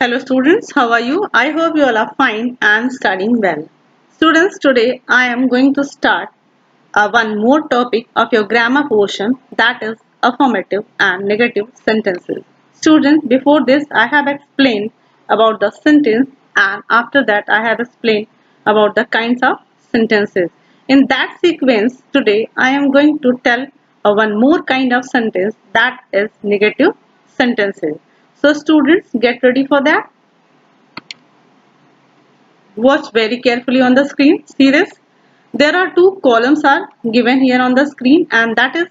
Hello students, how are you? I hope you all are fine and studying well. Students, today I am going to start one more topic of your grammar portion, that is affirmative and negative sentences. Students, before this I have explained about the sentence, and after that I have explained about the kinds of sentences. In that sequence, today I am going to tell one more kind of sentence, that is negative sentences. So students, get ready for that. Watch very carefully on the screen. See this? There are two columns are given here on the screen, and that is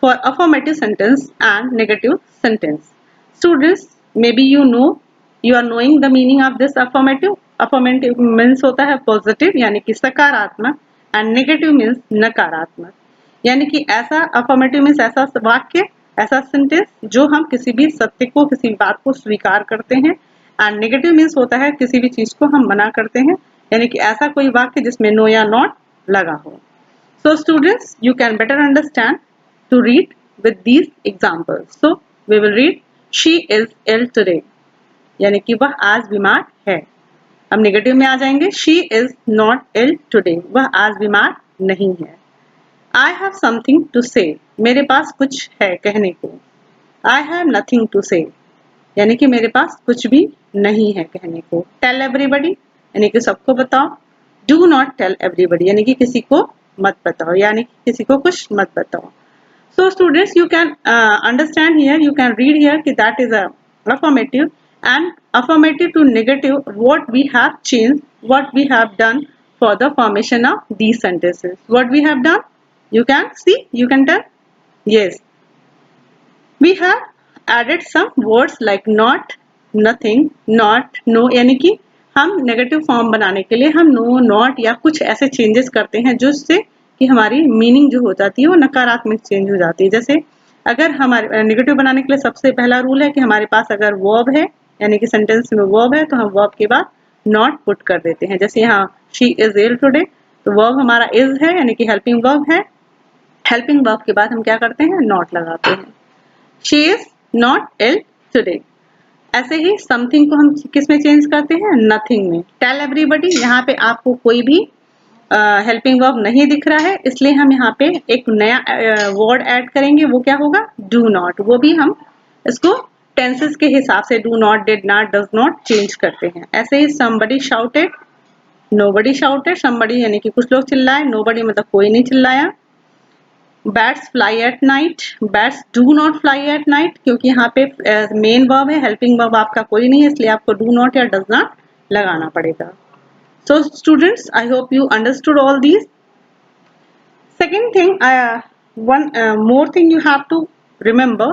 for affirmative sentence and negative sentence. Students, maybe you are knowing the meaning of this affirmative. Affirmative means होता है positive यानी कि सकारात्मक, and negative means नकारात्मक. यानी कि ऐसा affirmative means ऐसा वाक्य, ऐसा सेंटेंस जो हम किसी भी सत्य को, किसी बात को स्वीकार करते हैं, एंड नेगेटिव मीन्स होता है किसी भी चीज को हम मना करते हैं, यानी कि ऐसा कोई वाक्य जिसमें नो या नॉट लगा हो. So students, you can better understand to read with these examples. So we will read, she is ill today, यानी कि वह आज बीमार है. अब नेगेटिव में आ जाएंगे, she is not ill today, वह आज बीमार नहीं है. I have something to say, मेरे पास कुछ है कहने को. I have nothing to say, यानी कि मेरे पास कुछ भी नहीं है कहने को. Tell everybody, यानी कि सबको बताओ. Do not tell everybody, यानी कि किसी को मत बताओ, यानी कि किसी को कुछ मत बताओ. So students, you can understand here, you can read here कि that is a affirmative, and affirmative to negative, what we have changed, what we have done for the formation of these sentences. What we have done? You can see, you can tell. Yes. We have added some words like not, nothing, not, no, यानी कि हम negative form बनाने के लिए हम no, not या कुछ ऐसे चेंजेस करते हैं जिससे कि हमारी मीनिंग जो हो जाती है वो नकारात्मक चेंज हो जाती है. जैसे अगर हमारे नेगेटिव बनाने के लिए सबसे पहला रूल है कि हमारे पास अगर वर्ब है, यानी कि सेंटेंस में वर्ब है, तो हम वर्ब के बाद नॉट पुट कर देते हैं. जैसे यहाँ शी इज इल टुडे, तो वर्ब हमारा इज है, यानी कि हेल्पिंग वर्ब है. हेल्पिंग वर्ब के बाद हम क्या करते हैं, नॉट लगाते हैं. She is not ill today. ऐसे ही समथिंग को हम किस में चेंज करते हैं, नथिंग में. टेल एवरीबडी, यहाँ पे आपको कोई भी हेल्पिंग वर्ब नहीं दिख रहा है, इसलिए हम यहाँ पे एक नया वर्ड ऐड करेंगे. वो क्या होगा, डू नॉट. वो भी हम इसको टेंसेस के हिसाब से do not, did not, does not change करते हैं. ऐसे ही somebody shouted, nobody shouted. somebody यानी कि कुछ लोग चिल्लाए, nobody मतलब कोई नहीं चिल्लाया. Bats fly at night, bats do not fly at night, क्योंकि यहाँ पे मेन वर्ब है, हेल्पिंग वर्ब आपका कोई नहीं है, इसलिए आपको डू नॉट या डज नॉट लगाना पड़ेगा. So students, I hope you understood all these. Second thing, one more thing you have to remember,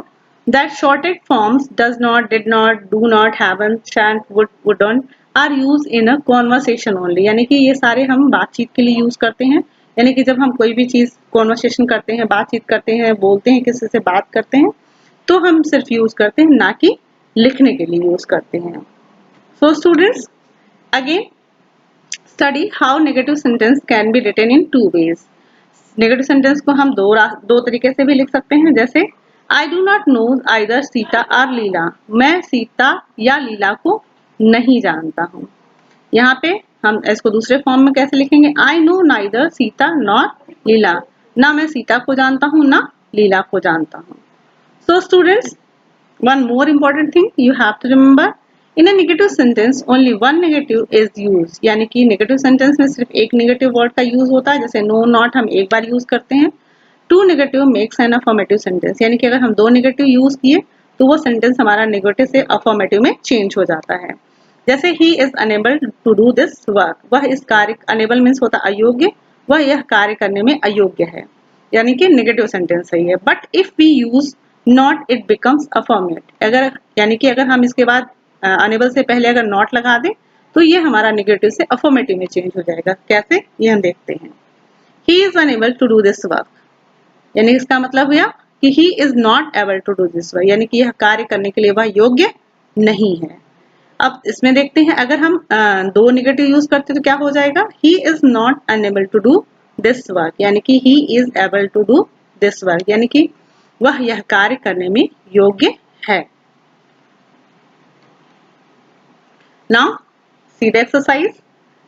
that shorted forms does not, did not, do not, haven't, shan't, would, wouldn't are used in a conversation only. यानी कि ये सारे हम बातचीत के लिए use करते हैं. यानी कि जब हम कोई भी चीज कॉन्वर्सेशन करते हैं, बातचीत करते हैं, बोलते हैं, किसी से बात करते हैं, तो हम सिर्फ यूज करते हैं, ना कि लिखने के लिए यूज करते हैं. So students, again study how negative sentence can be written in two ways. Negative sentence को हम दो तरीके से भी लिख सकते हैं. जैसे I do not know either Sita और लीला, मैं सीता या लीला को नहीं जानता हूँ. यहाँ पे हम इसको दूसरे फॉर्म में कैसे लिखेंगे, I know neither Sita nor Leela, ना मैं सीता को जानता हूँ ना लीला को जानता हूँ. So students, one more important thing you have to remember, in a negative sentence only one negative is use. यानी कि नेगेटिव सेंटेंस में सिर्फ एक नेगेटिव वर्ड का यूज होता है. जैसे नो, नॉट हम एक बार यूज करते हैं. Two negative makes an affirmative sentence, यानी कि अगर हम दो नेगेटिव यूज किए तो वो सेंटेंस हमारा नेगेटिव से अफर्मेटिव में चेंज हो जाता है. जैसे he is unable to do this work, वह इस कार्य, अनेबल मीन्स होता अयोग्य, वह यह कार्य करने में अयोग्य है, यानी कि नेगेटिव सेंटेंस सही है. But if we use not, it becomes affirmative. अगर यानी कि अगर हम इसके बाद अनेबल से पहले अगर नॉट लगा दें तो ये हमारा नेगेटिव से अफर्मेटिव में चेंज हो जाएगा. कैसे, ये हम देखते हैं. He is unable to do this work, यानी इसका मतलब हुआ कि he is not able to do this work, यानी कि यह कार्य करने के लिए वह योग्य नहीं है. अब इसमें देखते हैं, अगर हम दो नेगेटिव यूज करते तो क्या हो जाएगा, he is not unable to do this work, यानी कि he is able to do this work, यानी कि वह यह कार्य करने में योग्य है. Now see the exercise.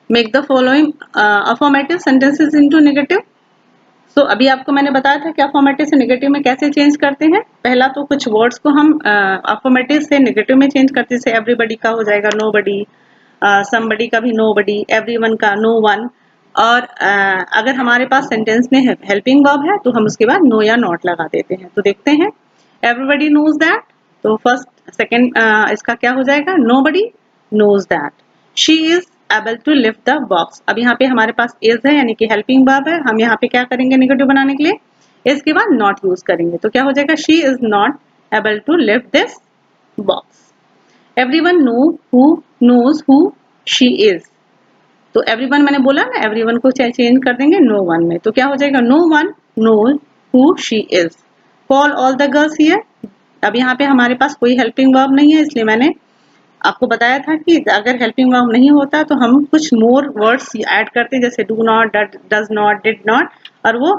Make the following affirmative sentences into negative. So अभी आपको मैंने बताया था कि अफर्मेटिव से नेगेटिव में कैसे चेंज करते हैं. पहला तो कुछ वर्ड्स को हम अफर्मेटिव से नेगेटिव में चेंज करते हैं. जैसे एवरीबडी का हो जाएगा नोबडी, समबडी का भी नोबडी, एवरीवन का नो वन. और अगर हमारे पास सेंटेंस में हेल्पिंग वर्ब है तो हम उसके बाद नो या नॉट लगा देते हैं. तो देखते हैं. एवरीबडी नोज दैट, तो फर्स्ट सेकंड इसका क्या हो जाएगा, nobody knows that. She is able to lift the box. अब यहाँ पे हमारे पास इज है यानी कि हेल्पिंग वर्ब है. हम यहाँ पे क्या करेंगे नेगेटिव बनाने के लिए, इसके बाद नॉट यूज करेंगे. तो क्या हो जाएगा, she is not able to lift this box. Everyone knows who she is. तो एवरीवन मैंने बोला ना, एवरीवन को चेंज कर देंगे नो वन में. तो क्या हो जाएगा, no one knows who she is. Call all the girls here. अब यहाँ पे हमारे पास कोई हेल्पिंग वर्ब नहीं है, इसलिए मैंने आपको बताया था कि अगर हेल्पिंग वर्ब नहीं होता तो हम कुछ मोर वर्ड्स ऐड करते, जैसे do not, does not, did not, और वो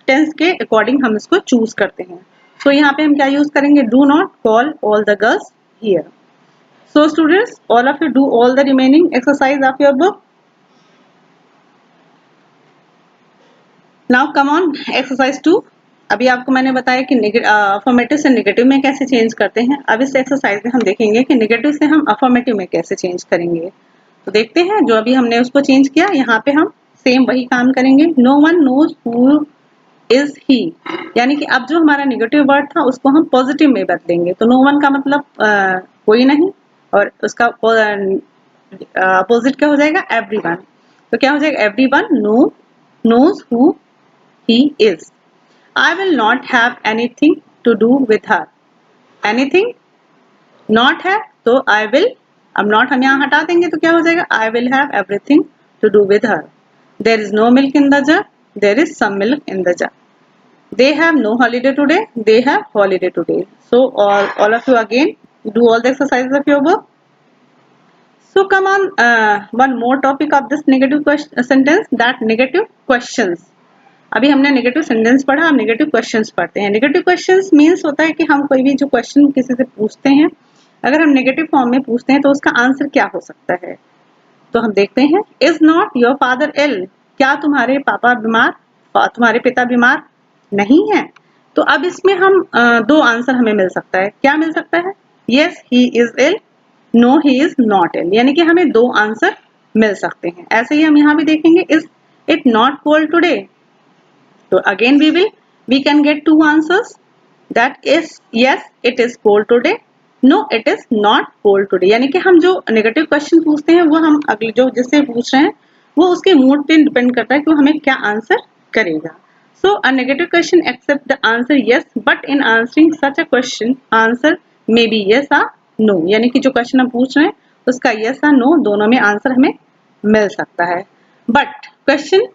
टेंस के अकॉर्डिंग हम इसको चूज करते हैं. तो यहाँ पे हम क्या यूज करेंगे, do not call all the girls here. So students, all of you do all the remaining exercise of your book. Now come on exercise 2. अभी आपको मैंने बताया कि अफर्मेटिव से नेगेटिव में कैसे चेंज करते हैं. अब इस एक्सरसाइज में हम देखेंगे कि नेगेटिव से हम अफर्मेटिव में कैसे चेंज करेंगे. तो देखते हैं. जो अभी हमने उसको चेंज किया, यहाँ पे हम सेम वही काम करेंगे. No one knows who is he, यानी कि अब जो हमारा नेगेटिव वर्ड था उसको हम पॉजिटिव में बदलेंगे. तो नो वन का मतलब कोई नहीं, और उसका अपोजिट क्या हो जाएगा, एवरीवन. तो क्या हो जाएगा, everyone knows who he is. I will not have anything to do with her. Anything not है तो I will, अब not हम यहाँ हटा देंगे तो क्या हो जाएगा, I will have everything to do with her. There is no milk in the jar. There is some milk in the jar. They have no holiday today. They have holiday today. So all of you again do all the exercises of your book. So come on, one more topic of this negative sentence, that negative questions. अभी हमने negative sentence पढ़ा, अब negative questions पढ़ते हैं. Negative questions means होता है कि हम कोई भी जो क्वेश्चन किसी से पूछते हैं, अगर हम नेगेटिव फॉर्म में पूछते हैं तो उसका आंसर क्या हो सकता है. तो हम देखते हैं. इज नॉट योर फादर इल. क्या तुम्हारे पापा बीमार, तुम्हारे पिता बीमार नहीं है. तो अब इसमें हम दो आंसर हमें मिल सकता है. क्या मिल सकता है, yes he is ill, no he is not ill. यानी कि हमें दो आंसर मिल सकते हैं. ऐसे ही हम यहाँ भी देखेंगे. Is it not cold today. So again we can get two answers. That is yes it is cold today, no it is not cold today. यानी कि हम जो नेगेटिव क्वेश्चन पूछते हैं वो हम अगले जो जिससे पूछ रहे हैं वो उसके मूड पे डिपेंड करता है कि वो हमें क्या आंसर करेगा. So a negative question accept the answer yes, but in answering such a question answer may be yes or no. यानी कि जो क्वेश्चन हम पूछ रहे हैं उसका yes or no दोनों में आंसर हमें मिल सकता है. But question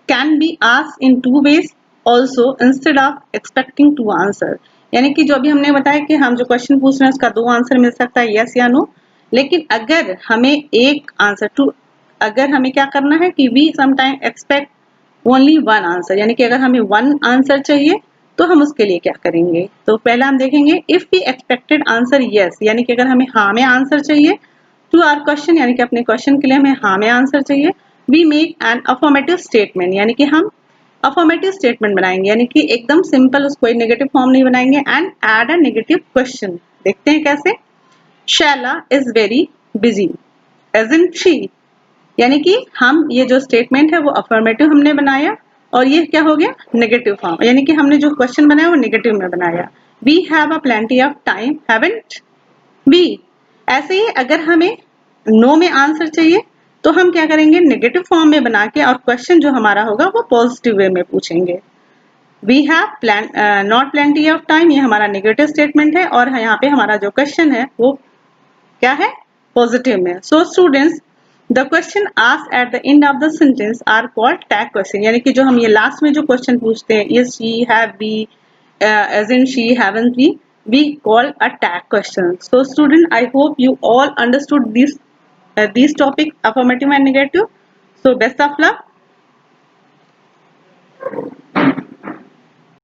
can be asked in two ways also instead of expecting to answer. यानी कि जो अभी हमने बताया कि हम जो क्वेश्चन पूछ रहे हैं उसका दो आंसर मिल सकता है, यस या नो. लेकिन अगर हमें एक आंसर अगर हमें क्या करना है कि we sometime expect only one answer, यानी कि अगर हमें वन आंसर चाहिए तो हम उसके लिए क्या करेंगे. तो पहला हम देखेंगे. If we expected answer yes, यानी कि अगर हमें हाँ में आंसर चाहिए टू आवर क्वेश्चन, यानी कि अपने क्वेश्चन के लिए हमें हाँ में आंसर चाहिए, we make an affirmative statement. यानी कि हम अफर्मेटिव स्टेटमेंट बनाएंगे, यानी कि एकदम सिंपल, उसको एक नेगेटिव फॉर्म नहीं बनाएंगे. And add a negative question. देखते हैं कैसे. Shaila is very busy agent she. यानी कि हम ये जो स्टेटमेंट है वो अफर्मेटिव हमने बनाया और ये क्या हो गया, नेगेटिव फॉर्म. यानी कि हमने जो क्वेश्चन बनाया वो नेगेटिव में बनाया. We have a plenty of time haven't we. ऐसे ही अगर हमें नो में आंसर चाहिए तो हम क्या करेंगे, नेगेटिव फॉर्म में बना के और क्वेश्चन जो हमारा होगा वो पॉजिटिव वे में पूछेंगे. We have not plenty of time, ये हमारा नेगेटिव स्टेटमेंट है और यहाँ पे हमारा जो क्वेश्चन है वो क्या है, पॉजिटिव में. So students, the question asked at the end of the sentence are called tag question. यानी कि जो हम ये लास्ट में जो क्वेश्चन पूछते हैं, is she, have we, isn't she, haven't we, we call a tag question. So student, I hope you all understood these topic, affirmative and negative. So best of luck.